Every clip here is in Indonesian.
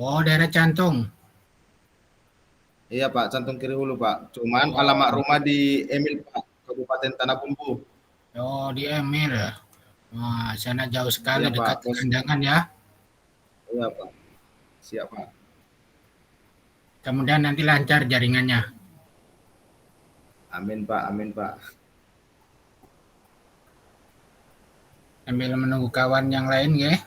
Oh, daerah Cantung. Iya Pak, Cantung Kiri Hulu Pak. Cuman alamat Oh, rumah di Emil Pak, Kabupaten Tanah Bumbu. oh di Emil. Wah, sana jauh sekali Iya Pak, dekat pos. Kandangan ya. Iya Pak, siap Pak. Kemudian nanti lancar jaringannya. Amin Pak, amin Pak. Sambil menunggu kawan yang lain ya.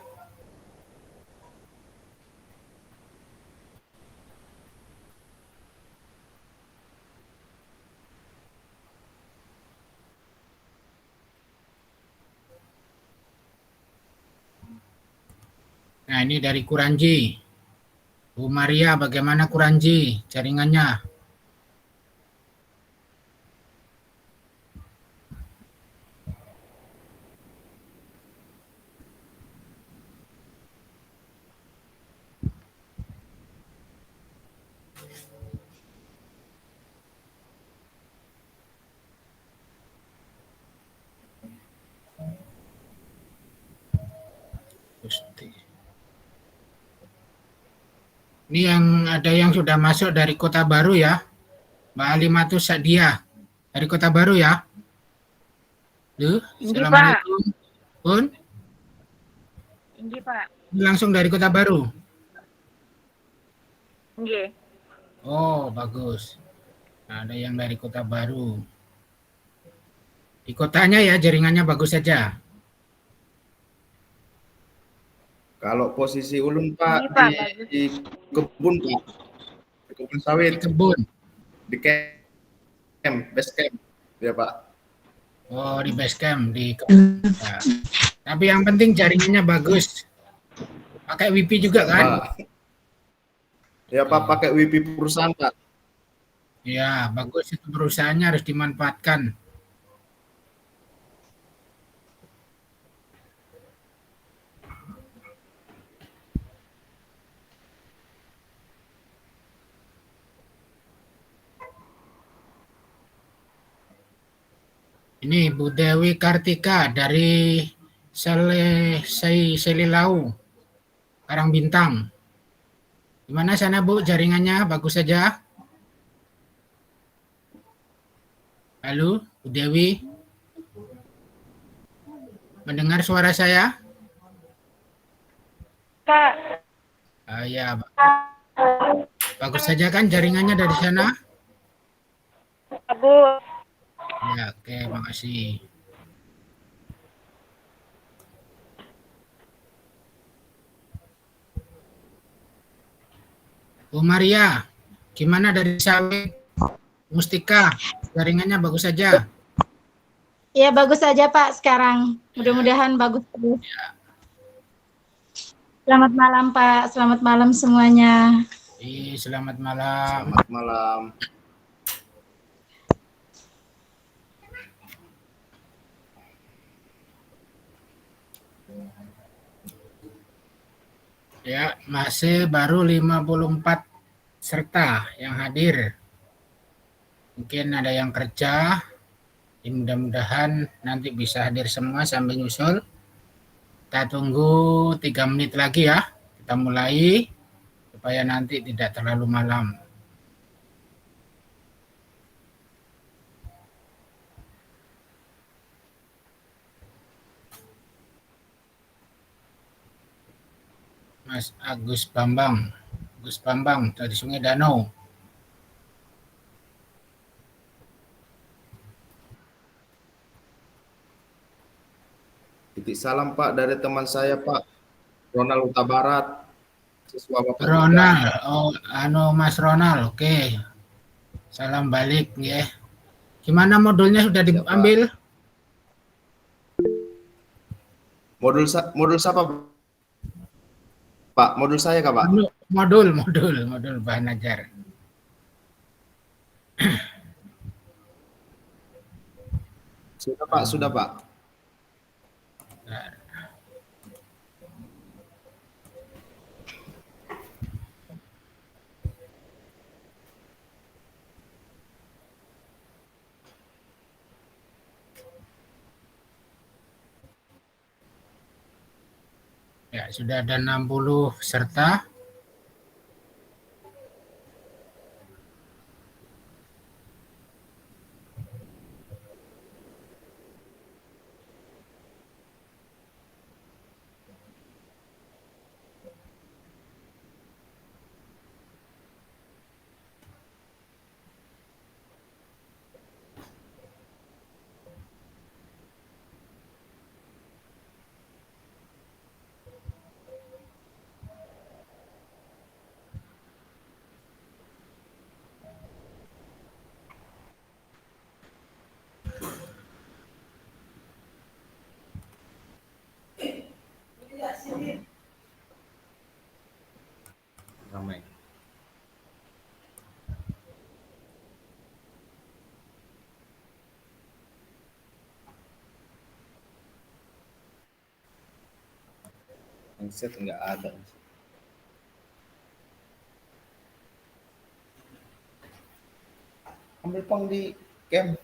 Nah, ini dari Kuranji. Bu Maria, bagaimana Kuranji jaringannya? Gusti. Ini yang ada yang sudah masuk dari Kota Baru ya. Mbak Alimatus Sadia dari Kota Baru ya. Duh, Tinggi, Pak. Assalamualaikum. Pun, Tinggi, Pak. langsung dari Kota Baru. Tinggi. Oh, bagus. Nah, ada yang dari Kota Baru. Di kotanya ya jaringannya bagus saja. Kalau posisi ulun Tinggi, Pak Pak. Bagus. di kebun Pak, di kebun sawit, Di kebun. di camp, base camp, ya Pak. Oh, di base camp di kebun. Ya. Tapi yang penting jaringannya bagus. Pakai WiFi juga kan? Pak. Ya Pak, pakai WiFi perusahaan Pak. Ya, bagus itu perusahaannya harus dimanfaatkan. Ini Bu Dewi Kartika dari Selilau, Karangbintang. Gimana sana Bu jaringannya? Bagus saja? Halo, Bu Dewi? Mendengar suara saya? Pak. Ya, bagus saja kan jaringannya dari sana? Bagus. Ya, oke, makasih. Bu Maria, gimana dari Sawit? Mustika, jaringannya bagus saja? Ya, bagus saja Pak sekarang. Mudah-mudahan bagus terus. Selamat malam Pak, selamat malam semuanya. Selamat malam. Selamat malam. Ya, masih baru 54 serta yang hadir. Mungkin ada yang kerja, mudah-mudahan nanti bisa hadir semua sambil nyusul. Kita tunggu 3 menit lagi ya, kita mulai supaya nanti tidak terlalu malam. Mas Agus Bambang dari Sungai Danau. Titik salam Pak dari teman saya Pak, Ronald Huta Barat, siswa Bapak Ronald, juga. Mas Ronald, oke. Salam balik ya. Gimana modulnya sudah diambil? Modul siapa Pak? Modul saya kah Pak? Modul bahan ajar. Sudah Pak, sudah Pak. Ya, sudah ada 60 peserta. ramai. Mindset nggak ada. Ambil pang di camp.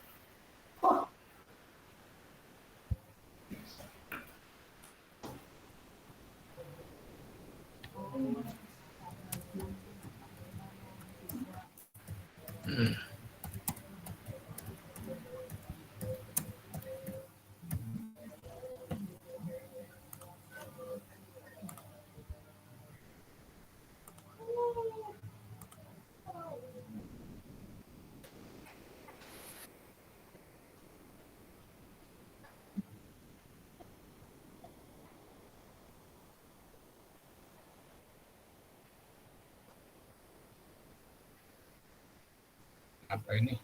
Apa ini?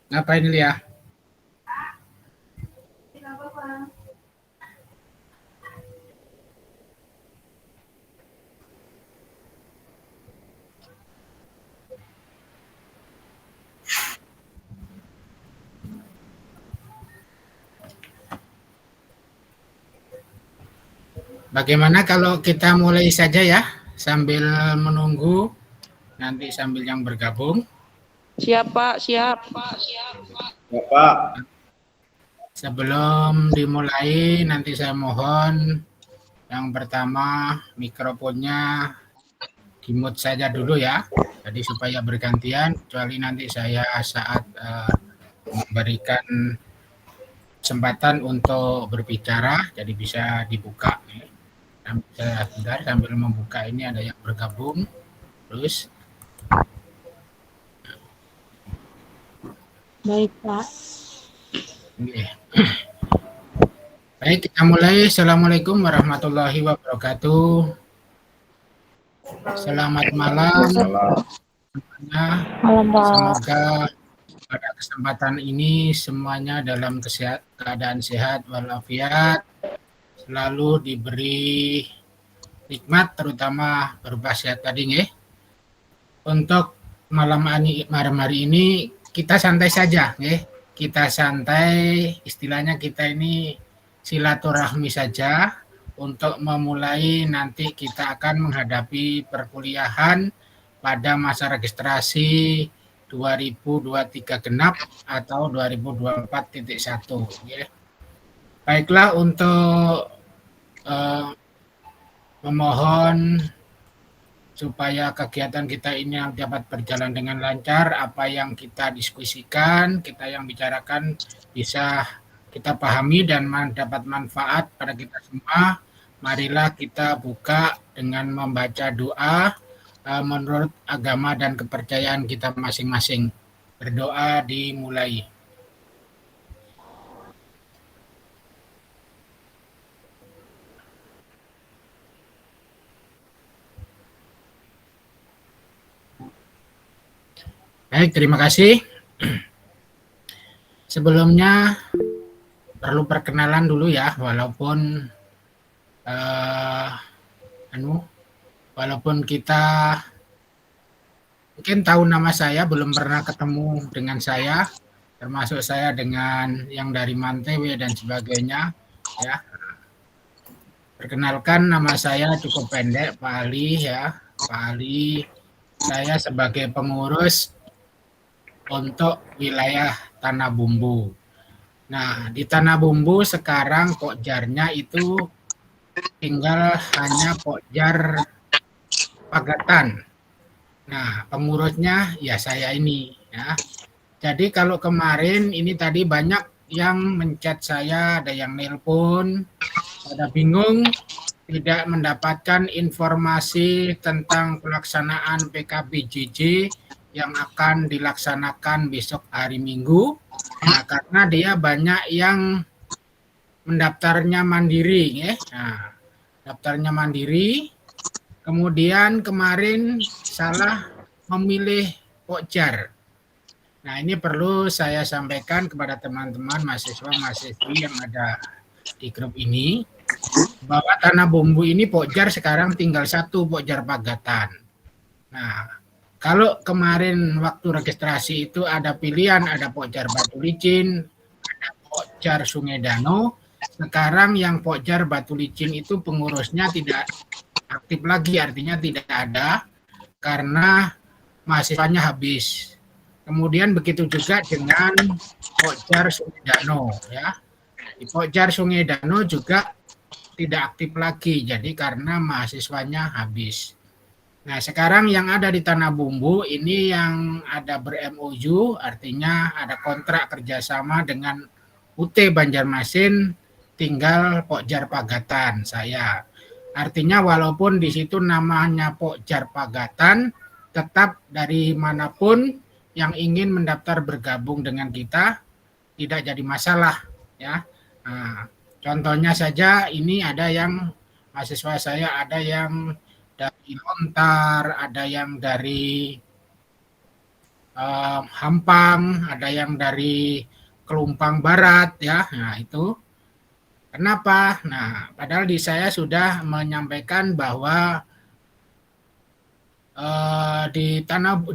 Ngapain Lia? Bagaimana kalau kita mulai saja ya, sambil menunggu nanti sambil yang bergabung. Siap, Pak. Siap. Ya, Pak. Sebelum dimulai, nanti saya mohon yang pertama mikrofonnya di-mute saja dulu ya. Jadi supaya bergantian, kecuali nanti saya saat memberikan kesempatan untuk berbicara, jadi bisa dibuka. Sebentar sambil membuka ini ada yang bergabung. Terus. Baik, Pak. Oke. Baik, kita mulai. Assalamualaikum warahmatullahi wabarakatuh. Selamat malam semuanya. Malam, Pak. Semoga pada kesempatan ini semuanya dalam keadaan sehat walafiat, selalu diberi nikmat, terutama berupa sehat tadi nggih. Untuk malam hari ini kita santai saja nggih. Kita santai, istilahnya kita ini silaturahmi saja untuk memulai nanti kita akan menghadapi perkuliahan pada masa registrasi 2023 genap atau 2024.1 ya. Baiklah, untuk memohon supaya kegiatan kita ini dapat berjalan dengan lancar, apa yang kita diskusikan, kita yang bicarakan bisa kita pahami dan mendapat manfaat pada kita semua. Marilah kita buka dengan membaca doa menurut agama dan kepercayaan kita masing-masing. Berdoa dimulai. Baik, terima kasih. Sebelumnya perlu perkenalan dulu ya, walaupun walaupun kita mungkin tahu nama saya, belum pernah ketemu dengan saya, termasuk saya dengan yang dari Mantewe dan sebagainya ya. Perkenalkan, nama saya cukup pendek, Pak Ali ya. Pak Ali, saya sebagai pengurus untuk wilayah Tanah Bumbu. Nah, di Tanah Bumbu sekarang pokjarnya itu tinggal hanya pokjar Pagatan. Nah, pengurusnya ya saya ini ya. Jadi kalau kemarin ini tadi banyak yang menchat saya, ada yang nelpon, pada bingung tidak mendapatkan informasi tentang pelaksanaan PKBJJ yang akan dilaksanakan besok hari Minggu. Nah, karena dia banyak yang mendaftarnya mandiri ya. Nah, daftarnya mandiri, kemudian kemarin salah memilih pokjar. Nah, ini perlu saya sampaikan kepada teman-teman mahasiswa-mahasiswi yang ada di grup ini, bahwa Tanah Bumbu ini Pokjar sekarang tinggal satu, Pokjar Pagatan. Nah, kalau kemarin waktu registrasi itu ada pilihan, ada Pokjar Batu Licin, ada Pokjar Sungai Danau. Sekarang yang Pokjar Batu Licin itu pengurusnya tidak aktif lagi, artinya tidak ada karena mahasiswanya habis. Kemudian begitu juga dengan Pokjar Sungai Danau, ya. Di Pokjar Sungai Danau juga tidak aktif lagi, jadi karena mahasiswanya habis. Nah, sekarang yang ada di Tanah Bumbu ini yang ada ber-MOU, artinya ada kontrak kerjasama dengan UT Banjarmasin, tinggal Pokjar Pagatan saya. Artinya walaupun di situ namanya Pokjar Pagatan, tetap dari manapun yang ingin mendaftar bergabung dengan kita tidak jadi masalah, ya. Nah, contohnya saja ini ada yang mahasiswa saya ada yang dari Lontar, ada yang dari Hampang, ada yang dari Kelumpang Barat, ya. Nah, itu kenapa? Nah, padahal di saya sudah menyampaikan bahwa di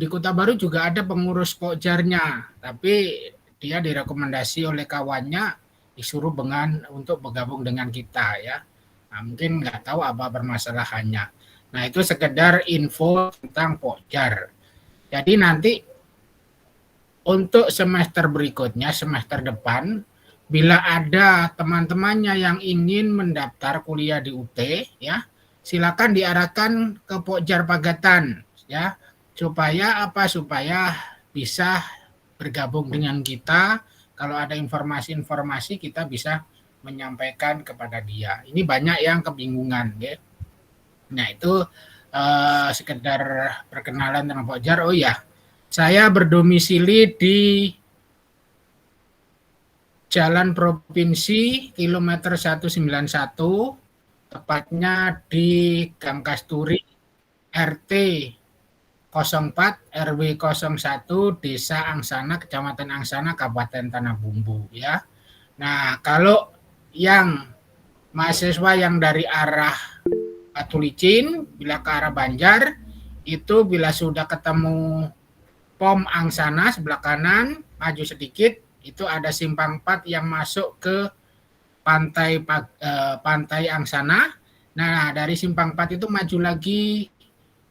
Kota Baru juga ada pengurus Pokjarnya, tapi dia direkomendasi oleh kawannya disuruh untuk bergabung dengan kita, ya. Nah, mungkin nggak tahu apa permasalahannya. Nah, itu sekedar info tentang Pokjar. Jadi nanti untuk semester berikutnya, semester depan, bila ada teman-temannya yang ingin mendaftar kuliah di UT, ya, silakan diarahkan ke Pokjar Pagatan, ya, supaya apa? Supaya bisa bergabung dengan kita. Kalau ada informasi-informasi kita bisa menyampaikan kepada dia. Ini banyak yang kebingungan, ya. Nah, itu sekedar perkenalan tentang Pokjar. Oh ya, saya berdomisili di Jalan Provinsi kilometer 191, tepatnya di Gang Kasturi, RT 04 RW 01 Desa Angsana, Kecamatan Angsana, Kabupaten Tanah Bumbu, ya. Nah, kalau yang mahasiswa yang dari arah Batu Licin bila ke arah Banjar itu bila sudah ketemu POM Angsana sebelah kanan, maju sedikit itu ada simpang 4 yang masuk ke pantai Angsana. Nah, dari simpang 4 itu maju lagi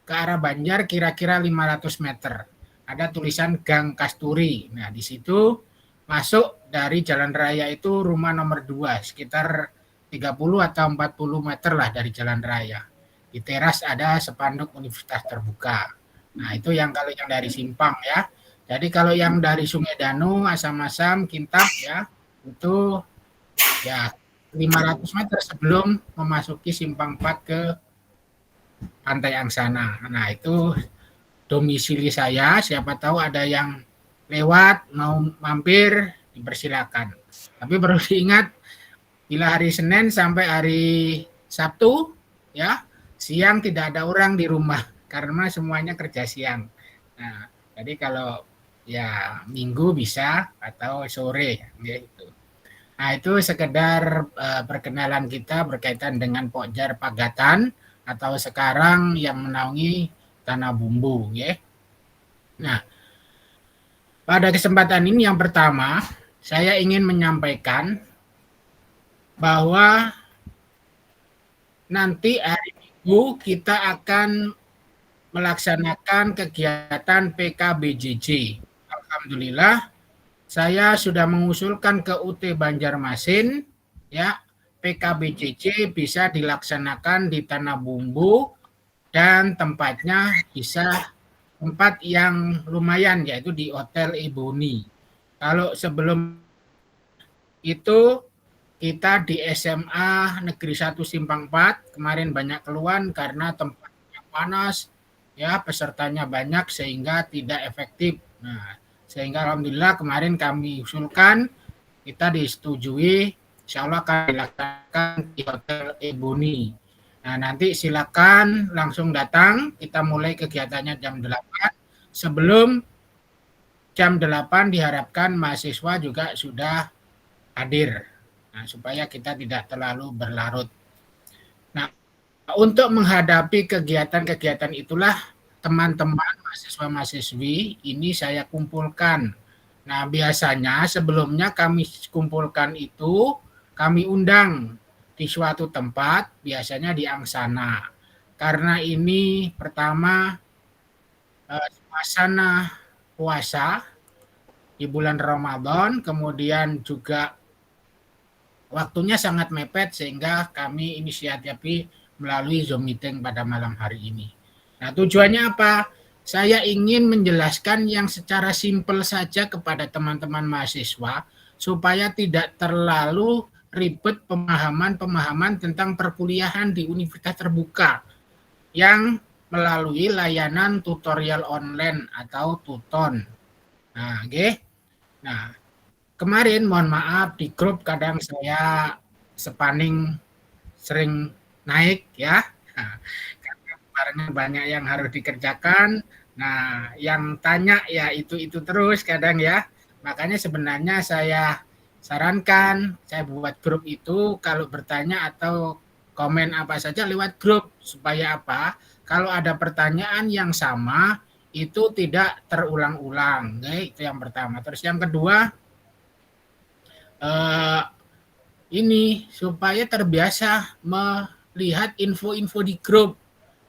ke arah Banjar kira-kira 500 meter. Ada tulisan Gang Kasturi. Nah, di situ masuk dari jalan raya itu rumah nomor 2, sekitar 30 atau 40 meter lah dari jalan raya. Di teras ada spanduk Universitas Terbuka. Nah, itu yang kalau yang dari Simpang, ya. Jadi kalau yang dari Sungai Danau, Asam-Asam, Kintab, ya, itu ya 500 meter sebelum memasuki simpang 4 ke Pantai Angsana. Nah, itu domisili saya. Siapa tahu ada yang lewat mau mampir, dipersilakan. Tapi perlu diingat, bila hari Senin sampai hari Sabtu, ya, siang tidak ada orang di rumah karena semuanya kerja siang. Nah, jadi kalau ya Minggu bisa atau sore, gitu. Nah, itu sekedar perkenalan kita berkaitan dengan Pokjar Pagatan atau sekarang yang menaungi Tanah Bumbu, ya. Nah, pada kesempatan ini yang pertama saya ingin menyampaikan bahwa nanti hari Minggu kita akan melaksanakan kegiatan PKBJJ. Alhamdulillah saya sudah mengusulkan ke UT Banjarmasin, ya, PKBJJ bisa dilaksanakan di Tanah Bumbu dan tempatnya bisa tempat yang lumayan, yaitu di Hotel Ebony. Kalau sebelum itu kita di SMA Negeri 1 Simpang 4 kemarin banyak keluhan karena tempatnya panas, ya, pesertanya banyak sehingga tidak efektif. Nah, sehingga alhamdulillah kemarin kami usulkan, kita disetujui, insya Allah akan dilaksanakan di Hotel Ebony. Nah, nanti silakan langsung datang, kita mulai kegiatannya jam 8. Sebelum jam 8 diharapkan mahasiswa juga sudah hadir. Nah, supaya kita tidak terlalu berlarut. Untuk menghadapi kegiatan-kegiatan itulah teman-teman mahasiswa-mahasiswi ini saya kumpulkan. Nah, biasanya sebelumnya kami kumpulkan itu, kami undang di suatu tempat, biasanya di Angsana. Karena ini pertama suasana puasa di bulan Ramadan, kemudian juga waktunya sangat mepet sehingga kami inisiatif melalui Zoom meeting pada malam hari ini. Nah, tujuannya apa? Saya ingin menjelaskan yang secara simpel saja kepada teman-teman mahasiswa supaya tidak terlalu ribet pemahaman-pemahaman tentang perkuliahan di universitas terbuka yang melalui layanan tutorial online atau tuton. Nah, okay. Nah, kemarin mohon maaf di grup kadang saya spaning sering naik ya. Nah, karena banyak yang harus dikerjakan. Nah, yang tanya ya itu terus kadang ya. Makanya sebenarnya saya sarankan saya buat grup itu kalau bertanya atau komen apa saja lewat grup supaya apa? Kalau ada pertanyaan yang sama itu tidak terulang-ulang. Oke, itu yang pertama. Terus yang kedua ini supaya terbiasa melihat info-info di grup.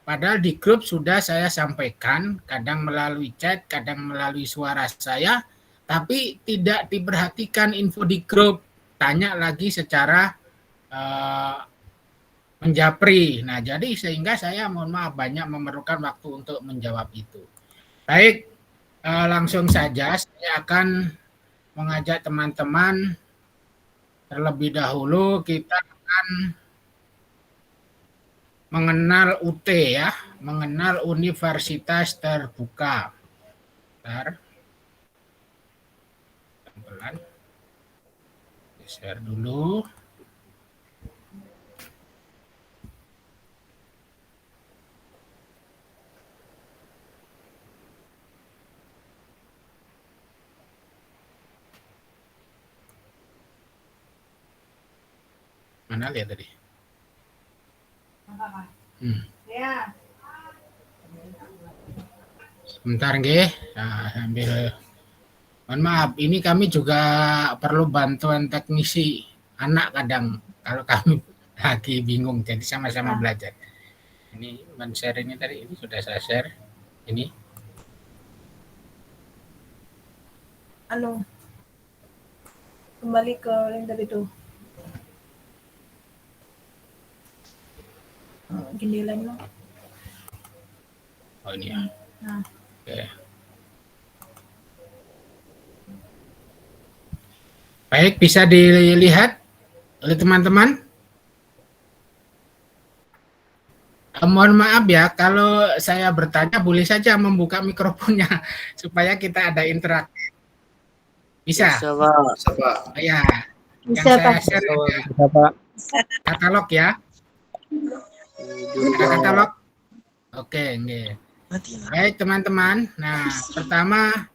Padahal di grup sudah saya sampaikan, kadang melalui chat, kadang melalui suara saya, tapi tidak diperhatikan info di grup. Tanya lagi secara menjapri. Nah, jadi sehingga saya mohon maaf banyak memerlukan waktu untuk menjawab itu. Baik, langsung saja saya akan mengajak teman-teman. Terlebih dahulu kita akan mengenal UT ya, mengenal Universitas Terbuka. Bentar. Pelan-pelan. Share dulu. Mana lihat tadi? Ya. Sebentar nggih. Nah, sambil mohon maaf, ini kami juga perlu bantuan teknisi anak kadang kalau kami lagi bingung, jadi sama-sama belajar. Ini men-share ini tadi, ini sudah saya share. Ini. Kembali ke yang tadi tuh. Jendelanya. Oh ini ya. Nah. Oke. Baik, bisa dilihat oleh teman-teman. Mohon maaf ya, kalau saya bertanya boleh saja membuka mikrofonnya supaya kita ada interaksi. Bisa? Bisa, Pak. Bisa, Pak. Ya. Bisa, Yang saya Pak. share Bisa, Pak. katalog ya. Ada katalog? Oke, okay. Baik teman-teman. Nah, pertama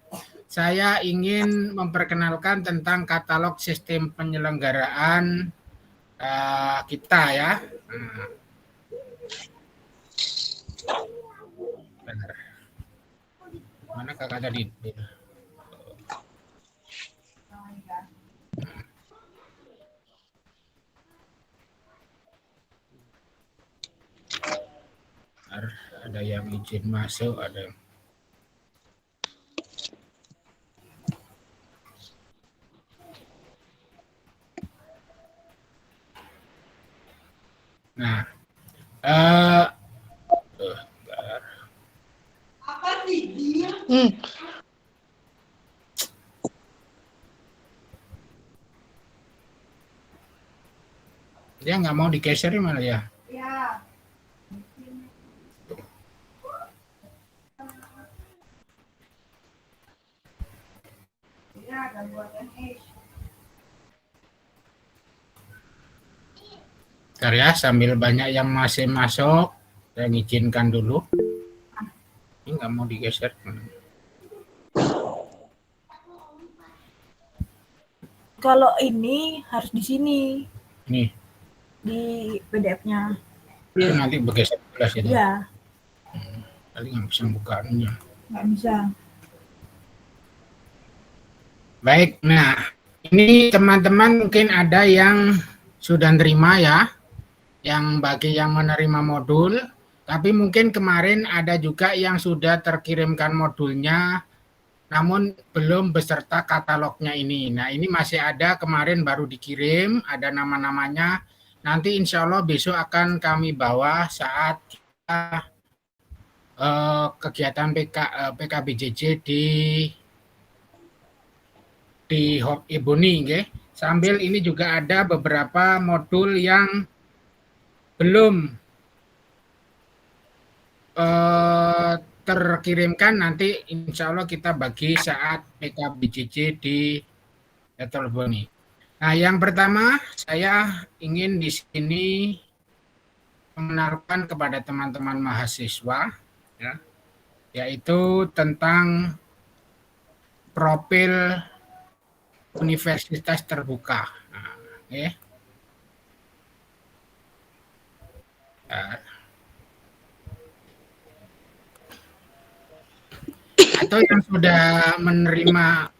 saya ingin memperkenalkan tentang katalog sistem penyelenggaraan kita ya. Benar. Mana kakak tadi? Ada yang izin masuk, ada yang nah Apa sih dia? dia nggak mau digeser malah ya. Ya. Bentar ya, sambil banyak yang masih masuk, saya izinkan dulu. Ini nggak mau digeser. Kalau ini harus di sini. Nih. Di PDF-nya. Itu nanti bergeser kelas itu. Iya, Kali nggak bisa bukanya. nggak bisa. Baik, nah ini teman-teman mungkin ada yang sudah nerima ya, yang bagi yang menerima modul, tapi mungkin kemarin ada juga yang sudah terkirimkan modulnya, namun belum beserta katalognya ini. Nah ini masih ada, kemarin baru dikirim, ada nama-namanya, nanti insya Allah besok akan kami bawa saat kita kegiatan PKBJJ di Hop Ebony, nggih. Sambil ini juga ada beberapa modul yang belum terkirimkan, nanti insya Allah kita bagi saat PKBJJ di Ebony. Nah, yang pertama saya ingin di sini mengenalkan kepada teman-teman mahasiswa, ya, yaitu tentang profil universitas terbuka. Nah, okay. Atau yang sudah menerima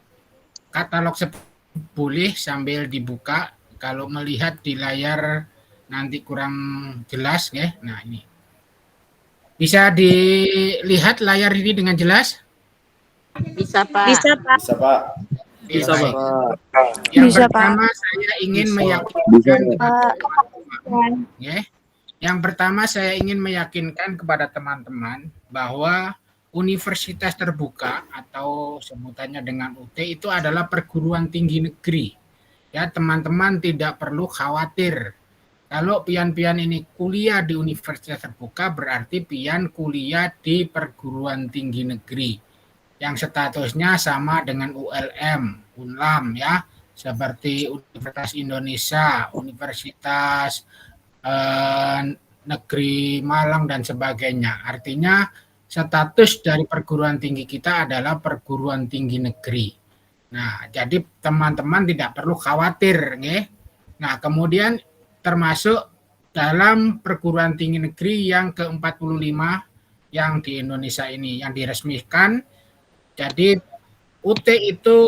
katalog boleh sambil dibuka. Kalau melihat di layar nanti kurang jelas, ya. Nah ini bisa dilihat layar ini dengan jelas? Bisa, Pak. Bisa, Pak. Bisa, Pak. Bisa, Pak. Yang Bisa, pertama saya ingin meyakinkan kepada teman-teman, ya. Yang pertama saya ingin meyakinkan kepada teman-teman bahwa universitas terbuka atau sebutannya dengan UT itu adalah perguruan tinggi negeri. Ya, teman-teman tidak perlu khawatir. Kalau pian-pian ini kuliah di universitas terbuka berarti pian kuliah di perguruan tinggi negeri yang statusnya sama dengan ULM, UNLAM ya, seperti Universitas Indonesia, Universitas Negeri Malang dan sebagainya. Artinya status dari perguruan tinggi kita adalah perguruan tinggi negeri. Nah, jadi teman-teman tidak perlu khawatir, nggih. Nah, kemudian termasuk dalam perguruan tinggi negeri yang ke-45 yang di Indonesia ini yang diresmikan. Jadi UT itu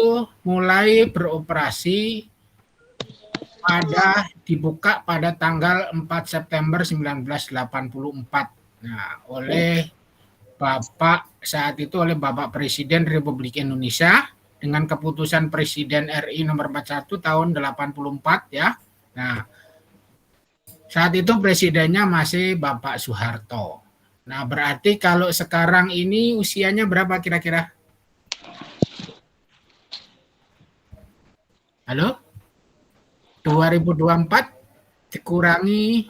mulai beroperasi dibuka pada tanggal 4 September 1984. Nah, oleh saat itu oleh Bapak Presiden Republik Indonesia dengan keputusan Presiden RI nomor 41 tahun 84 ya. Nah, saat itu presidennya masih Bapak Soeharto. Nah, berarti kalau sekarang ini usianya berapa kira-kira? Halo? 2024 dikurangi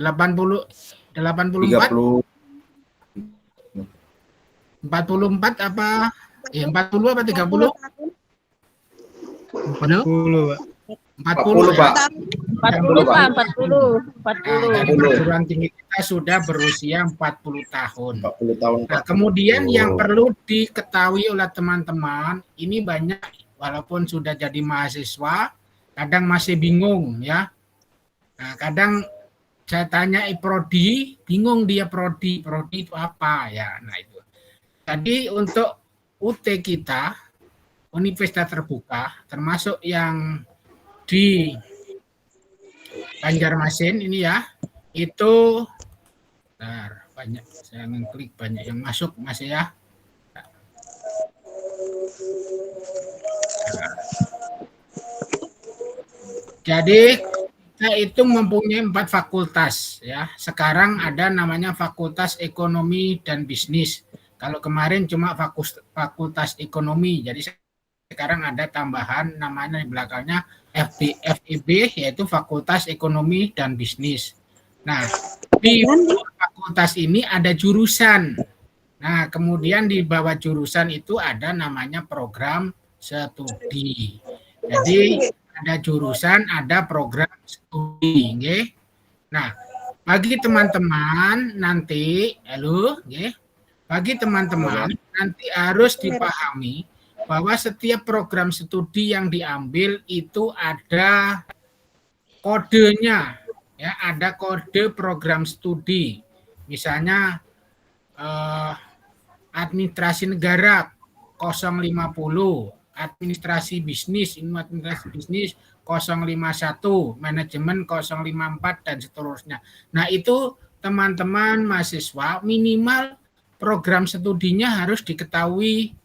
84 apa? Ya 40 apa 30? 40, Pak. 40, Pak. 40, Pak. 40. Nah, perguruan tinggi kita sudah berusia 40 tahun. 40 tahun. Nah, kemudian yang perlu diketahui oleh teman-teman, ini banyak walaupun sudah jadi mahasiswa, kadang masih bingung ya. Nah, kadang saya tanya prodi, bingung dia prodi itu apa ya. Nah, itu. Jadi untuk UT kita, Universitas Terbuka, termasuk yang di Banjarmasin ini ya, itu banyak, saya ngeklik banyak yang masuk masih ya. Jadi kita itu mempunyai 4 fakultas ya. Sekarang ada namanya Fakultas Ekonomi dan Bisnis. Kalau kemarin cuma Fakultas Ekonomi. Jadi sekarang ada tambahan namanya di belakangnya FEB yaitu Fakultas Ekonomi dan Bisnis. Nah, di fakultas ini ada jurusan. Nah, kemudian di bawah jurusan itu ada namanya program studi. Jadi ada jurusan, ada program studi, nggih. Nah, bagi teman-teman nanti, bagi teman-teman nanti harus dipahami bahwa setiap program studi yang diambil itu ada kodenya, ya ada kode program studi. Misalnya administrasi negara 050, administrasi bisnis, ilmu administrasi bisnis 051, manajemen 054 dan seterusnya. Nah, itu teman-teman mahasiswa minimal program studinya harus diketahui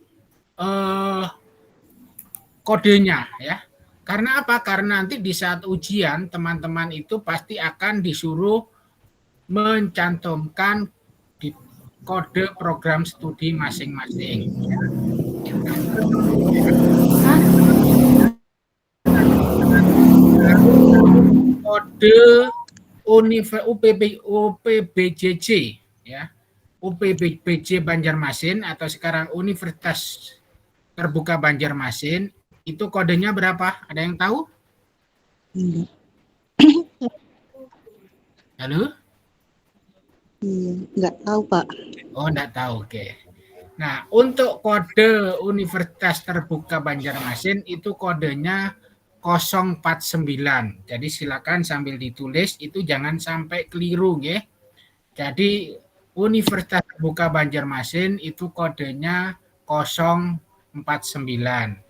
kodenya ya. Karena apa? Karena nanti di saat ujian teman-teman itu pasti akan disuruh mencantumkan di kode program studi masing-masing. Kode UPBJJ ya. UPBJ Banjarmasin atau sekarang Universitas Terbuka Banjarmasin itu kodenya berapa? Ada yang tahu? Enggak. Halo? Iya, enggak tahu, Pak. Oh, enggak tahu. Oke. Nah, untuk kode Universitas Terbuka Banjarmasin itu kodenya 049. Jadi silakan sambil ditulis, itu jangan sampai keliru ya. Jadi Universitas Terbuka Banjarmasin itu kodenya 049.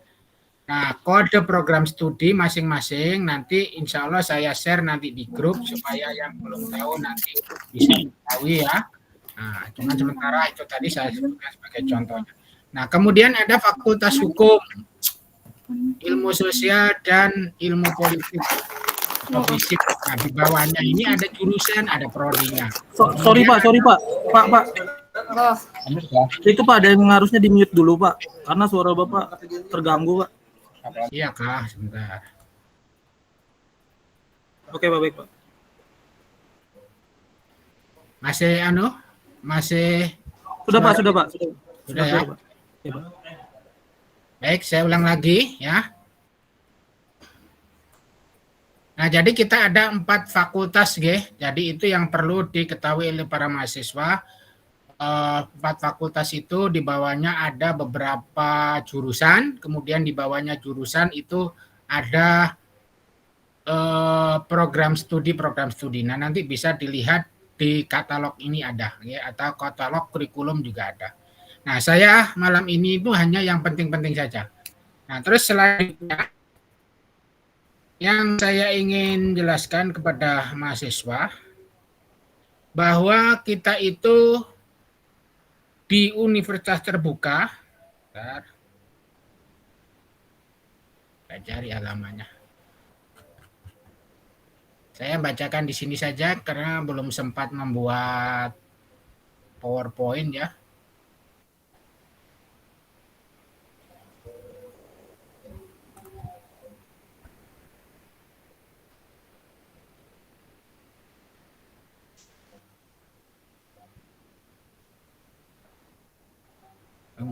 Nah, kode program studi masing-masing nanti insya Allah saya share nanti di grup supaya yang belum tahu nanti bisa mengetahui ya. Nah, cuma sementara itu tadi saya sebutkan sebagai contohnya. Nah, kemudian ada Fakultas Hukum, Ilmu Sosial dan Ilmu Politik. Fisik. Nah, di bawahnya ini ada jurusan, ada prodinya. Sorry Pak. Pak. Itu Pak ada yang harusnya di mute dulu Pak, karena suara Bapak terganggu Pak. Iya Kak, sebentar. Oke Pak, baik Pak. Masih Sudah Pak. Sudah ya? Pak. Ya, Pak. Baik, saya ulang lagi ya. Nah, jadi kita ada 4 fakultas, jadi itu yang perlu diketahui oleh para mahasiswa. 4 fakultas itu di bawahnya ada beberapa jurusan, kemudian di bawahnya jurusan itu ada program studi. Nah, nanti bisa dilihat di katalog ini ada, ya, atau katalog kurikulum juga ada. Nah, saya malam ini itu hanya yang penting-penting saja. Nah, terus selanjutnya yang saya ingin jelaskan kepada mahasiswa bahwa kita itu di Universitas Terbuka, saya cari halamannya. Saya bacakan di sini saja karena belum sempat membuat PowerPoint ya.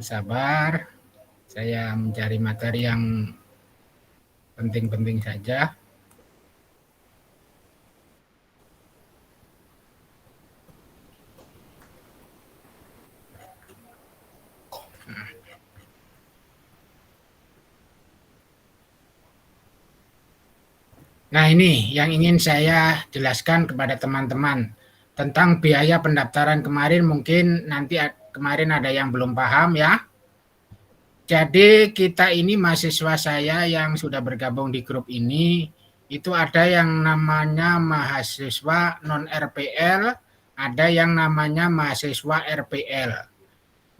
Sabar, saya mencari materi yang penting-penting saja. Nah, ini yang ingin saya jelaskan kepada teman-teman tentang biaya pendaftaran kemarin. Mungkin nanti kemarin ada yang belum paham ya. Jadi kita ini mahasiswa saya yang sudah bergabung di grup ini, itu ada yang namanya mahasiswa non-RPL, ada yang namanya mahasiswa RPL.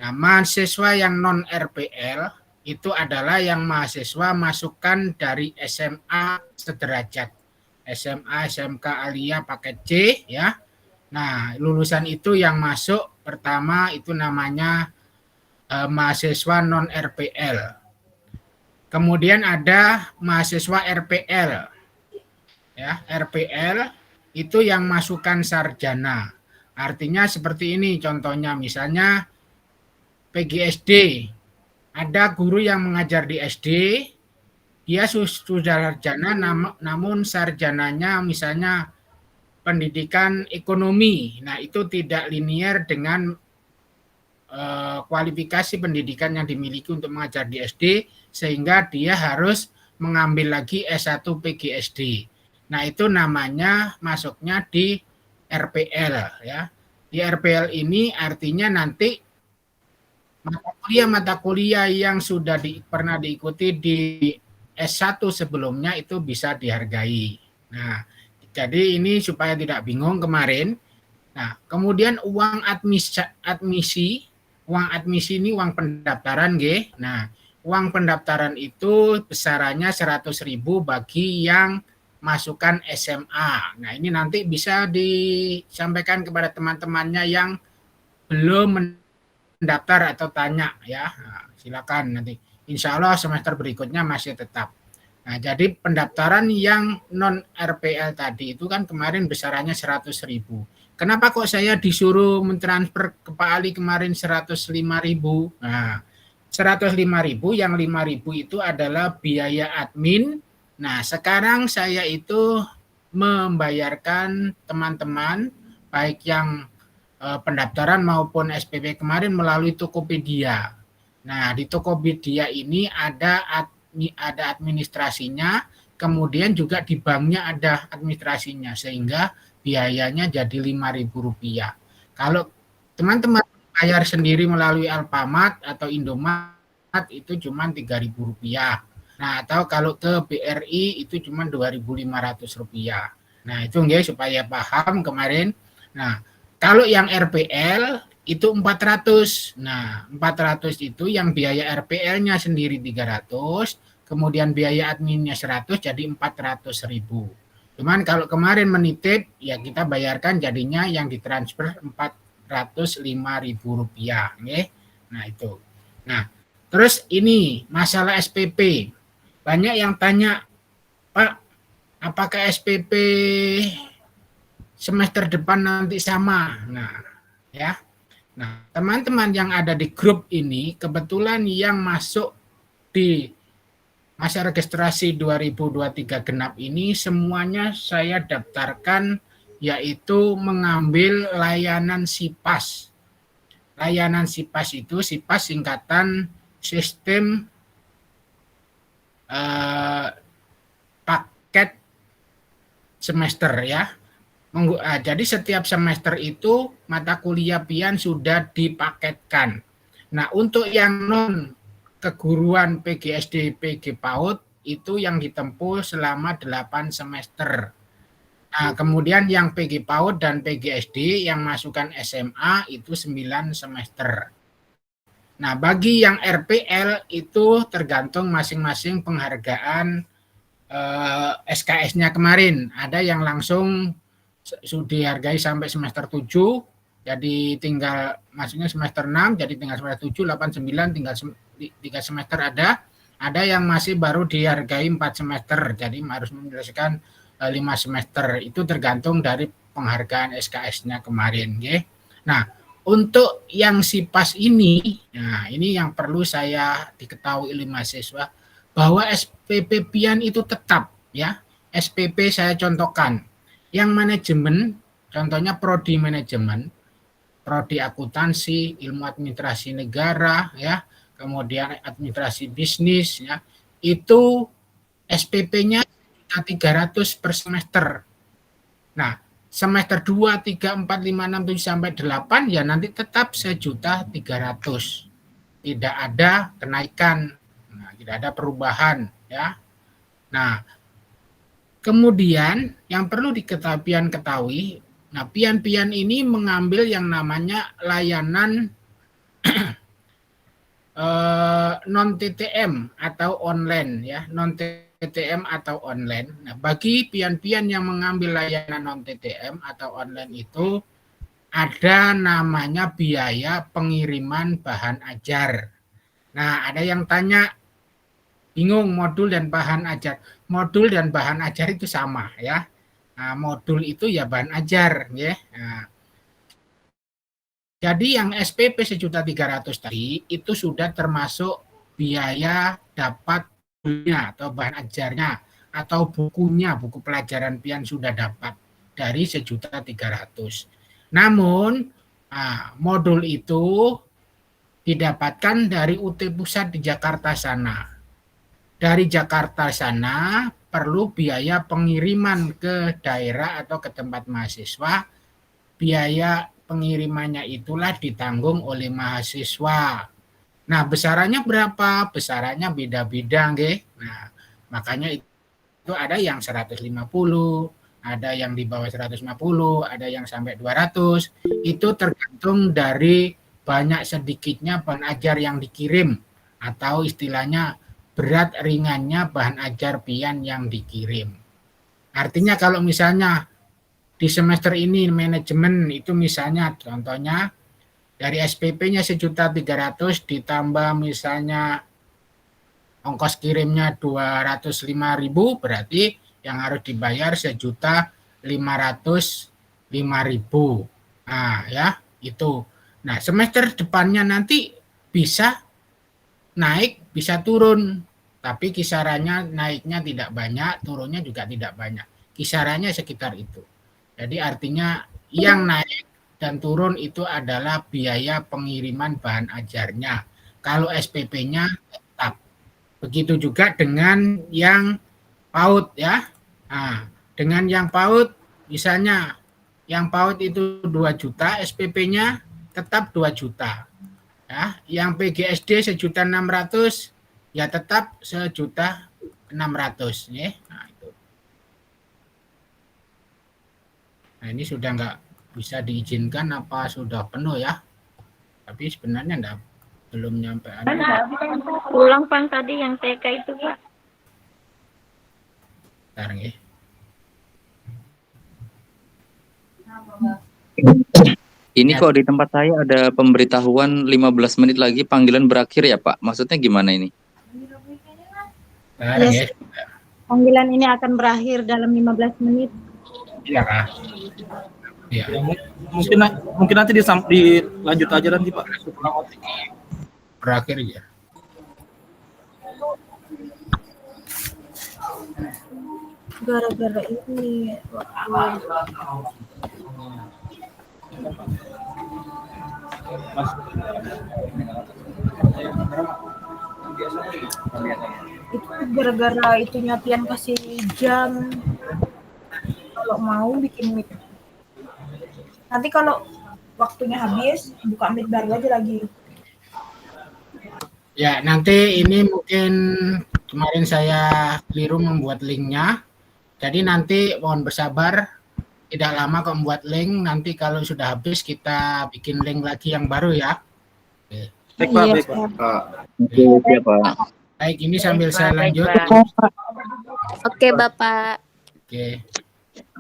Nah, mahasiswa yang non-RPL itu adalah yang mahasiswa masukan dari SMA sederajat. SMA, SMK, Alia paket C ya. Nah, lulusan itu yang masuk pertama itu namanya mahasiswa non-RPL. Kemudian ada mahasiswa RPL. Ya, RPL itu yang masukan sarjana. Artinya seperti ini contohnya, misalnya PGSD. Ada guru yang mengajar di SD, dia sudah sarjana namun sarjananya misalnya pendidikan ekonomi. Nah, itu tidak linier dengan kualifikasi pendidikan yang dimiliki untuk mengajar di SD, sehingga dia harus mengambil lagi S1 PGSD. Nah, itu namanya masuknya di RPL ya. Di RPL ini artinya nanti mata kuliah yang sudah pernah diikuti di S1 sebelumnya itu bisa dihargai. Nah, jadi ini supaya tidak bingung kemarin. Nah, kemudian uang admisi ini uang pendaftaran nggih. Nah, uang pendaftaran itu besarannya 100.000 bagi yang masukkan SMA. Nah, ini nanti bisa disampaikan kepada teman-temannya yang belum mendaftar atau tanya ya. Nah, silakan nanti. Insya Allah semester berikutnya masih tetap. Nah, jadi pendaftaran yang non RPL tadi itu kan kemarin besarannya 100.000. Kenapa kok saya disuruh mentransfer ke Pak Ali kemarin 105.000? Nah, 105.000 yang 5.000 itu adalah biaya admin. Nah, sekarang saya itu membayarkan teman-teman baik yang pendaftaran maupun SPP kemarin melalui Tokopedia. Nah, di Tokopedia ini ada administrasinya, kemudian juga di banknya ada administrasinya, sehingga biayanya jadi Rp5.000. Kalau teman-teman bayar sendiri melalui Alfamart atau Indomaret itu cuma Rp3.000. Nah, atau kalau ke BRI itu cuma Rp2.500. Nah, itu nggih supaya paham kemarin. Nah, kalau yang RPL itu 400. Nah, 400 itu yang biaya RPL-nya sendiri 300, kemudian biaya adminnya 100, jadi 400.000. Cuman kalau kemarin menitip, ya kita bayarkan jadinya yang ditransfer Rp405.000. Nah, itu. Nah, terus ini masalah SPP. Banyak yang tanya, Pak, apakah SPP semester depan nanti sama? Nah, ya. Nah, teman-teman yang ada di grup ini, kebetulan yang masuk di masa registrasi 2023 genap ini, semuanya saya daftarkan, yaitu mengambil layanan SIPAS. Layanan SIPAS itu, SIPAS singkatan sistem paket semester ya. Jadi setiap semester itu mata kuliah pian sudah dipaketkan. Nah, untuk yang non keguruan PGSD, PG PAUD itu yang ditempuh selama 8 semester. Nah, kemudian yang PG PAUD dan PGSD yang masukkan SMA itu 9 semester. Nah, bagi yang RPL itu tergantung masing-masing penghargaan SKS-nya kemarin. Ada yang langsung sudah dihargai sampai semester 7, jadi tinggal maksudnya semester 6, jadi tinggal semester 7, 8, 9, tinggal 3 semester ada. Ada yang masih baru dihargai 4 semester, jadi harus menyelesaikan 5 semester. Itu tergantung dari penghargaan SKS-nya kemarin. Ya. Nah, untuk yang SIPAS ini, nah ini yang perlu saya diketahui oleh mahasiswa, bahwa SPP pian itu tetap ya. SPP saya contohkan. Yang manajemen, contohnya prodi manajemen, prodi akuntansi, ilmu administrasi negara, ya, kemudian administrasi bisnis, ya, itu SPP-nya 300 per semester. Nah, semester 2, 3, 4, 5, 6, 7, sampai 8, ya nanti tetap 1.300.000. Tidak ada kenaikan, nah, tidak ada perubahan, ya. Nah, kemudian yang perlu ketahui, nah pian-pian ini mengambil yang namanya layanan non-TTM atau online ya, non-TTM atau online. Nah, bagi pian-pian yang mengambil layanan non-TTM atau online itu ada namanya biaya pengiriman bahan ajar. Nah, ada yang tanya bingung modul dan bahan ajar. Modul dan bahan ajar itu sama ya. Nah, modul itu ya bahan ajar ya. Nah, jadi yang SPP 1.300.000 tadi itu sudah termasuk biaya dapat bukunya atau bahan ajarnya atau bukunya, buku pelajaran pian sudah dapat dari 1.300.000. Namun modul itu didapatkan dari UT Pusat di Jakarta sana. dari Jakarta sana perlu biaya pengiriman ke daerah atau ke tempat mahasiswa. Biaya pengirimannya itulah ditanggung oleh mahasiswa. Nah, besarannya berapa? Besarannya beda-beda, nggih. Nah, makanya itu ada yang 150, ada yang di bawah 150, ada yang sampai 200. Itu tergantung dari banyak sedikitnya bahan ajar yang dikirim atau istilahnya berat ringannya bahan ajar pian yang dikirim. Artinya kalau misalnya di semester ini manajemen itu misalnya contohnya dari SPP-nya 1.300.000 ditambah misalnya ongkos kirimnya 205.000, berarti yang harus dibayar 1.505.000. Nah, ya, itu. Nah, semester depannya nanti bisa naik, bisa turun. Tapi kisarannya naiknya tidak banyak, turunnya juga tidak banyak. Kisarannya sekitar itu. Jadi artinya yang naik dan turun itu adalah biaya pengiriman bahan ajarnya. Kalau SPP-nya tetap. Begitu juga dengan yang PAUD ya. Nah, dengan yang PAUD misalnya yang PAUD itu 2 juta, SPP-nya tetap 2 juta. Ya, yang PGSD 1.600.000 ya tetap 1.600.000 ya. Nah, itu. Nah, ini sudah nggak bisa diizinkan apa sudah penuh ya? Tapi sebenarnya enggak, belum nyampe. Pulang Pak tadi yang TK itu Pak. Bentar, ya. Ini kok di tempat saya ada pemberitahuan 15 menit lagi panggilan berakhir ya Pak? Maksudnya gimana ini? Bentar, Yes. ya. Panggilan ini akan berakhir dalam 15 menit. Iya kah? Iya. Ya, mungkin nanti dilanjut aja nanti Pak. Berakhir ya. Gara-gara ini. Itu gara-gara itunya Tian kasih jam. Kalau mau bikin mic. Nanti kalau waktunya habis, buka mic baru aja lagi. Ya, nanti ini mungkin kemarin saya keliru membuat linknya. Jadi nanti mohon bersabar, tidak lama kok membuat link. Nanti kalau sudah habis kita bikin link lagi yang baru ya. Oke. Baik Pak, Iya, baik Pak. Oke Pak. Baik, ini sambil saya lanjut. Oke Bapak. Oke.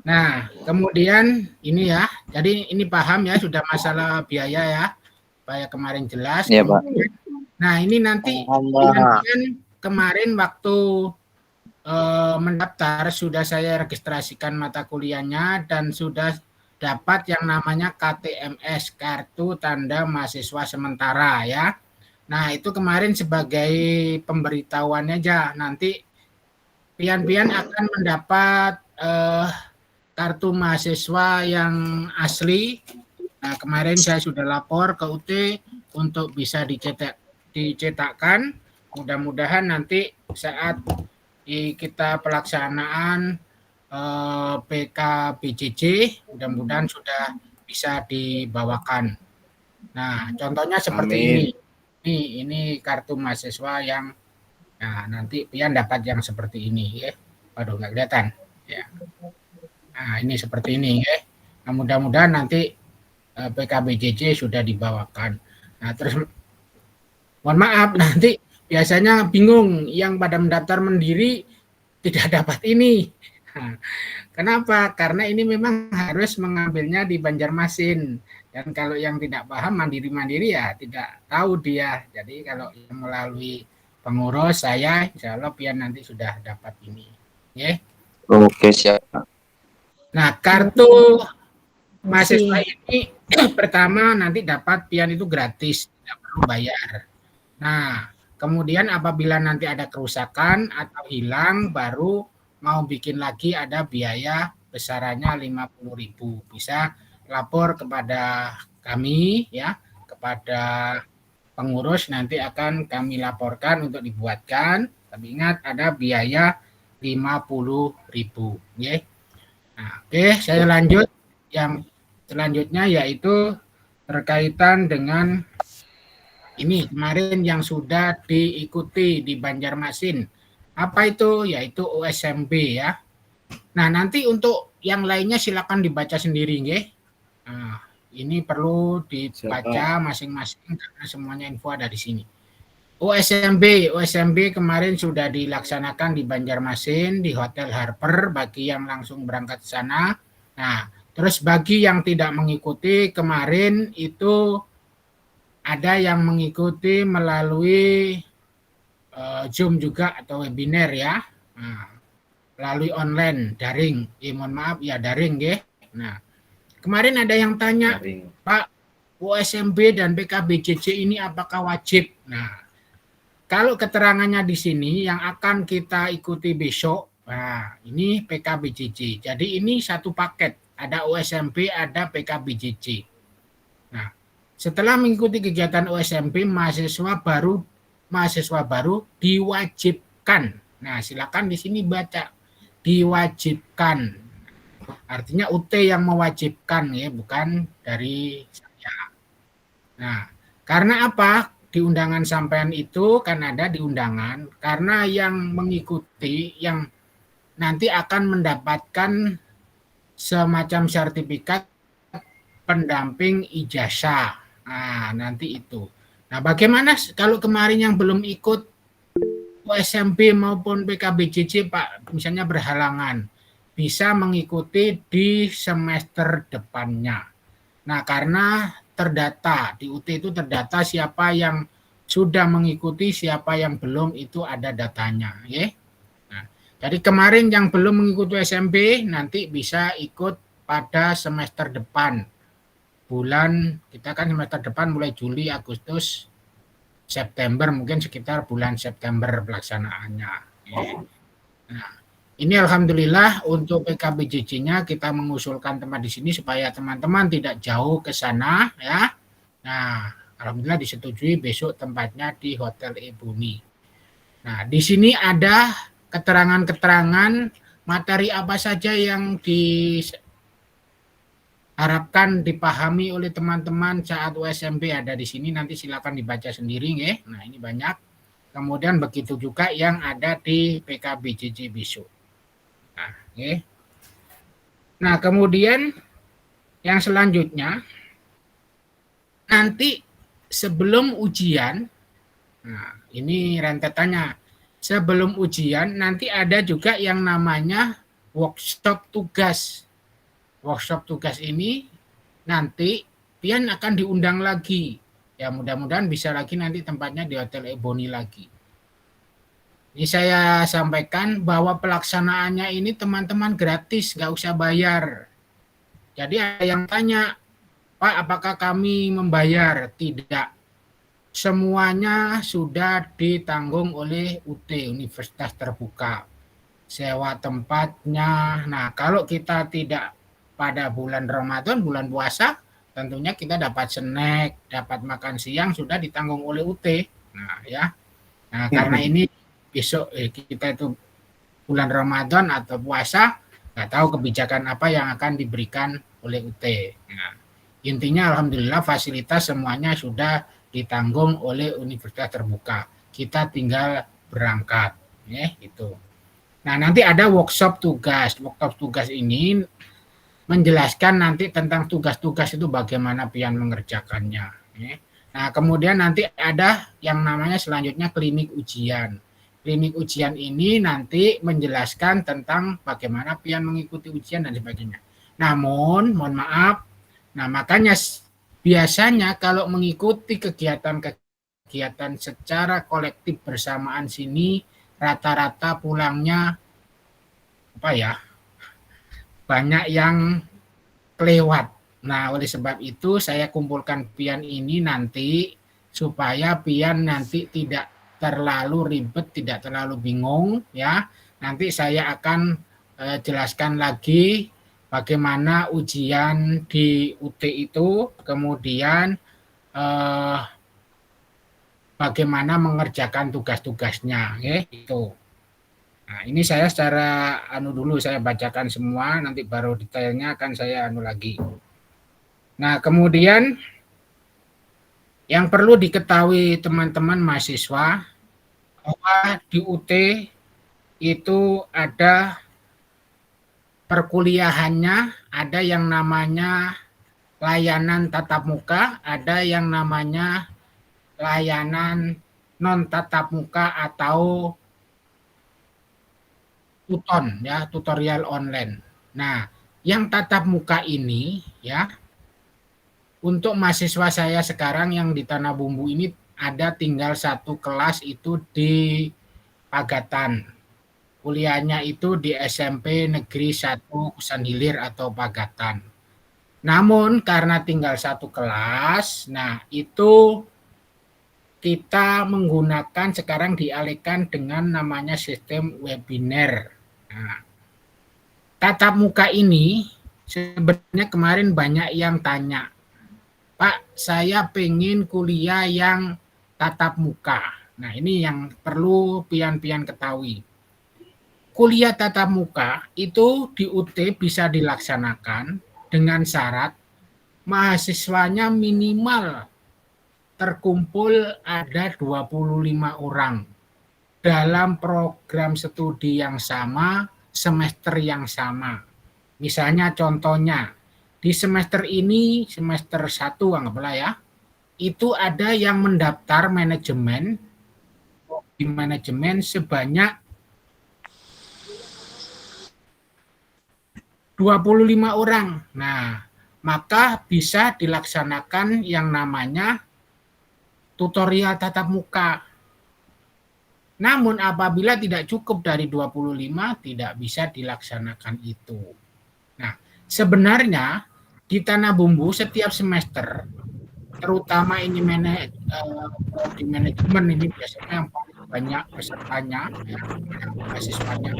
Nah, kemudian ini ya. Jadi ini paham ya sudah masalah biaya ya. Supaya kemarin jelas. Iya Pak. Nah, ini nanti kemarin waktu mendaftar sudah saya registrasikan mata kuliahnya dan sudah dapat yang namanya KTMS, Kartu Tanda Mahasiswa Sementara ya. Nah, itu kemarin sebagai pemberitahuan aja. Nanti pian-pian akan mendapat kartu mahasiswa yang asli. Nah, kemarin saya sudah lapor ke UT untuk bisa dicetakkan. Mudah-mudahan nanti saat kita pelaksanaan PKBJJ, mudah-mudahan sudah bisa dibawakan. Nah, contohnya seperti Amin. ini kartu mahasiswa yang nah, nanti pian dapat yang seperti ini ya. Waduh, nggak kelihatan ya. Nah, ini seperti ini ya. Nah, mudah-mudahan nanti PKBJJ sudah dibawakan. Nah, terus mohon maaf nanti biasanya bingung yang pada mendaftar mandiri tidak dapat ini. Nah, kenapa? Karena ini memang harus mengambilnya di Banjarmasin. Dan kalau yang tidak paham mandiri-mandiri ya tidak tahu dia. Jadi kalau yang melalui pengurus saya, insya Allah pian nanti sudah dapat ini. Ya. Oke siap. Nah, kartu mahasiswa ini pertama nanti dapat pian itu gratis, tidak perlu bayar. Nah, kemudian apabila nanti ada kerusakan atau hilang, baru mau bikin lagi ada biaya besarannya 50.000. Bisa lapor kepada kami ya, kepada pengurus nanti akan kami laporkan untuk dibuatkan. Tapi ingat ada biaya 50.000, ya. Nah, oke, saya lanjut. Yang selanjutnya yaitu berkaitan dengan ini kemarin yang sudah diikuti di Banjarmasin. Apa itu? Yaitu USMB ya. Nah, nanti untuk yang lainnya silakan dibaca sendiri, nggih. Nah, ini perlu dibaca masing-masing karena semuanya info ada di sini. USMB kemarin sudah dilaksanakan di Banjarmasin di Hotel Harper bagi yang langsung berangkat ke sana. Nah, terus bagi yang tidak mengikuti kemarin itu ada yang mengikuti melalui Zoom juga atau webinar ya. Nah, melalui online, daring. Mohon maaf ya daring ya. Nah, kemarin ada yang tanya, Pak, USMB dan PKBJJ ini apakah wajib? Nah, kalau keterangannya di sini yang akan kita ikuti besok, nah ini PKBJJ. Jadi ini satu paket, ada USMB, ada PKBJJ. Nah, setelah mengikuti kegiatan USMB, mahasiswa baru diwajibkan. Nah, silakan di sini baca diwajibkan. Artinya UT yang mewajibkan ya, bukan dari saya. Nah, karena apa? Di undangan sampean itu kan ada di undangan karena yang mengikuti yang nanti akan mendapatkan semacam sertifikat pendamping ijazah. Nah, nanti itu. Nah, bagaimana kalau kemarin yang belum ikut USMB maupun PKBJJ, Pak, misalnya berhalangan, bisa mengikuti di semester depannya. Nah, karena terdata, di UT itu terdata siapa yang sudah mengikuti, siapa yang belum, itu ada datanya. Ya. Nah, jadi kemarin yang belum mengikuti USMB, nanti bisa ikut pada semester depan. Kita kan semester depan mulai Juli, Agustus, September, mungkin sekitar bulan September pelaksanaannya. Ya. Nah, ini alhamdulillah untuk PKBJJ-nya kita mengusulkan tempat di sini supaya teman-teman tidak jauh ke sana ya. Nah, alhamdulillah disetujui besok tempatnya di Hotel Ebony. Nah, di sini ada keterangan-keterangan materi apa saja yang diharapkan dipahami oleh teman-teman saat USMB ada di sini, nanti silakan dibaca sendiri ya. Nah, ini banyak. Kemudian begitu juga yang ada di PKBJJ besok. Nah, okay. Nah, kemudian yang selanjutnya nanti sebelum ujian, nah ini rentetannya, sebelum ujian nanti ada juga yang namanya workshop tugas. Workshop tugas ini nanti pian akan diundang lagi. Ya mudah-mudahan bisa lagi nanti tempatnya di Hotel Ebony lagi. Ini saya sampaikan bahwa pelaksanaannya ini teman-teman gratis, nggak usah bayar. Jadi ada yang tanya, Pak, apakah kami membayar? Tidak. Semuanya sudah ditanggung oleh UT, Universitas Terbuka. Sewa tempatnya. Nah, kalau kita tidak pada bulan Ramadan, bulan puasa, tentunya kita dapat snack, dapat makan siang, sudah ditanggung oleh UT. Nah, ya. Nah, karena ini besok kita itu bulan Ramadan atau puasa, nggak tahu kebijakan apa yang akan diberikan oleh UT. Nah, intinya alhamdulillah fasilitas semuanya sudah ditanggung oleh Universitas Terbuka. Kita tinggal berangkat, ya itu. Nah, nanti ada workshop tugas. Workshop tugas ini menjelaskan nanti tentang tugas-tugas itu bagaimana pian mengerjakannya. Ya. Nah, kemudian nanti ada yang namanya selanjutnya klinik ujian. Klinik ujian ini nanti menjelaskan tentang bagaimana pian mengikuti ujian dan sebagainya. Namun, mohon maaf, nah makanya biasanya kalau mengikuti kegiatan secara kolektif bersamaan sini, rata-rata pulangnya banyak yang kelewat. Nah, oleh sebab itu saya kumpulkan pian ini nanti supaya pian nanti tidak terlalu ribet, tidak terlalu bingung ya. Nanti saya akan jelaskan lagi bagaimana ujian di UT itu, kemudian bagaimana mengerjakan tugas-tugasnya, gitu. Nah, ini saya secara dulu saya bacakan semua, nanti baru detailnya akan saya lagi. Nah, kemudian yang perlu diketahui teman-teman mahasiswa bahwa di UT itu ada perkuliahannya, ada yang namanya layanan tatap muka, ada yang namanya layanan non tatap muka atau tuton ya, tutorial online. Nah, yang tatap muka ini ya, untuk mahasiswa saya sekarang yang di Tanah Bumbu ini ada tinggal satu kelas itu di Pagatan. Kuliahnya itu di SMP Negeri 1 Kusan Hilir atau Pagatan. Namun karena tinggal satu kelas, nah itu kita menggunakan sekarang dialihkan dengan namanya sistem webinar. Nah, tatap muka ini sebenarnya kemarin banyak yang tanya, Pak, saya pengen kuliah yang tatap muka. Nah, ini yang perlu pian-pian ketahui. Kuliah tatap muka itu di UT bisa dilaksanakan dengan syarat mahasiswanya minimal terkumpul ada 25 orang dalam program studi yang sama, semester yang sama. Misalnya contohnya, di semester ini, semester 1 anggaplah ya, itu ada yang mendaftar manajemen, di manajemen sebanyak 25 orang. Nah, maka bisa dilaksanakan yang namanya tutorial tatap muka. Namun apabila tidak cukup dari 25, tidak bisa dilaksanakan itu. Nah, sebenarnya di Tanah Bumbu setiap semester, terutama ini di manajemen ini biasanya yang paling banyak pesertanya, ya, mahasiswanya,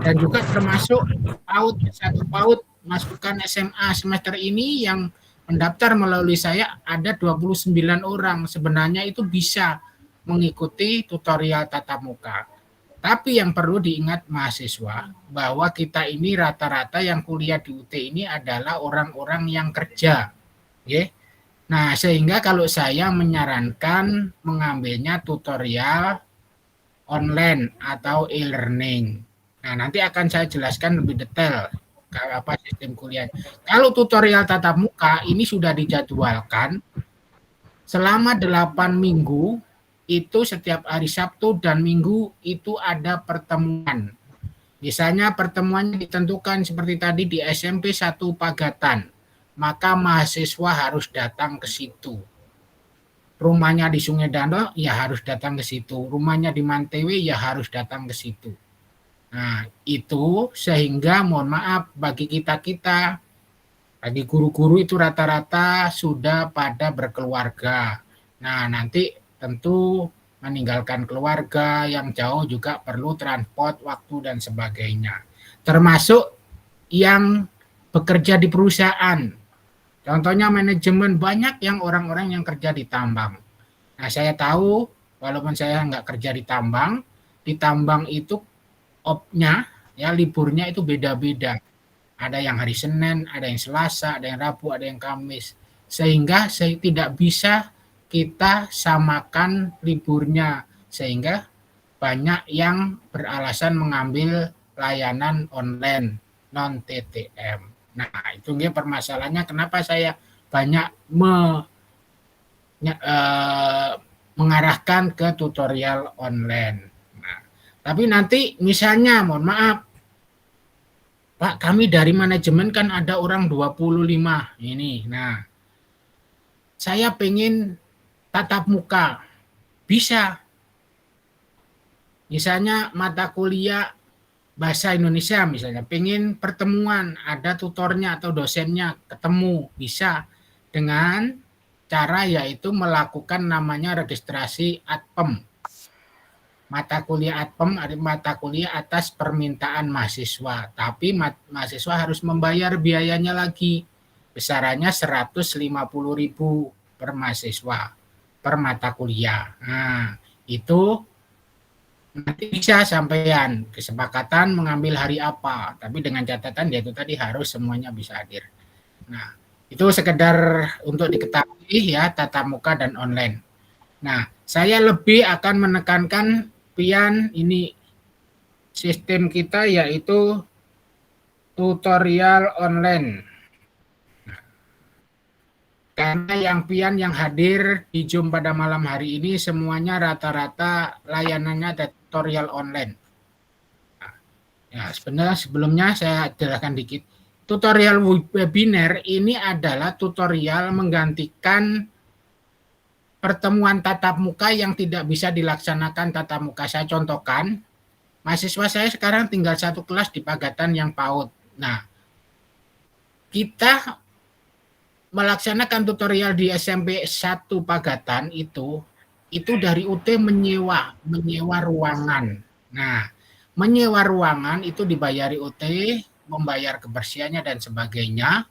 dan juga termasuk PAUD, satu PAUD masukan SMA semester ini yang mendaftar melalui saya ada 29 orang. Sebenarnya itu bisa mengikuti tutorial tatap muka. Tapi yang perlu diingat mahasiswa bahwa kita ini rata-rata yang kuliah di UT ini adalah orang-orang yang kerja. Okay? Nah, sehingga kalau saya menyarankan mengambilnya tutorial online atau e-learning. Nah, nanti akan saya jelaskan lebih detail apa sistem kuliah. Kalau tutorial tatap muka ini sudah dijadwalkan selama 8 minggu, itu setiap hari Sabtu dan Minggu itu ada pertemuan. Misalnya pertemuannya ditentukan seperti tadi di SMP 1 Pagatan, maka mahasiswa harus datang ke situ. Rumahnya di Sungai Danau, ya harus datang ke situ. Rumahnya di Mantewe, ya harus datang ke situ. Nah, itu sehingga mohon maaf bagi kita-kita, bagi guru-guru itu rata-rata sudah pada berkeluarga. Nah, nanti tentu meninggalkan keluarga yang jauh juga perlu transport, waktu, dan sebagainya. Termasuk yang bekerja di perusahaan. Contohnya manajemen, banyak yang orang-orang yang kerja di tambang. Nah, saya tahu walaupun saya nggak kerja di tambang itu opnya, ya liburnya itu beda-beda. Ada yang hari Senin, ada yang Selasa, ada yang Rabu, ada yang Kamis. Sehingga saya tidak bisa kita samakan liburnya. Sehingga banyak yang beralasan mengambil layanan online non-TTM. Nah, itu dia permasalahannya kenapa saya banyak mengarahkan ke tutorial online. Nah, tapi nanti misalnya, mohon maaf, Pak, kami dari manajemen kan ada orang 25 ini. Nah, saya pengen tatap muka. Bisa. Misalnya mata kuliah Bahasa Indonesia misalnya, pengen pertemuan, ada tutornya atau dosennya, ketemu, bisa dengan cara yaitu melakukan namanya registrasi ATPEM. Mata kuliah ATPEM ada mata kuliah atas permintaan mahasiswa, tapi mahasiswa harus membayar biayanya lagi, besarannya 150.000 per mahasiswa. per mata kuliah. Nah, itu nanti bisa sampean kesepakatan mengambil hari apa, tapi dengan catatan yaitu tadi harus semuanya bisa hadir. Nah, itu sekedar untuk diketahui ya, tatap muka dan online. Nah, saya lebih akan menekankan pian ini sistem kita yaitu tutorial online. Karena yang pian yang hadir di Zoom pada malam hari ini semuanya rata-rata layanannya tutorial online. Nah, ya sebenarnya sebelumnya saya jelaskan dikit. Tutorial webinar ini adalah tutorial menggantikan pertemuan tatap muka yang tidak bisa dilaksanakan tatap muka. Saya contohkan, mahasiswa saya sekarang tinggal satu kelas di Pagatan yang PAUD. Nah, kita melaksanakan tutorial di SMP 1 Pagatan itu dari UT menyewa ruangan. Nah, menyewa ruangan itu dibayari UT, membayar kebersihannya dan sebagainya.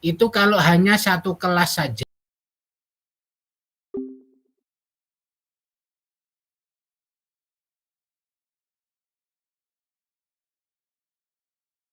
Itu kalau hanya satu kelas saja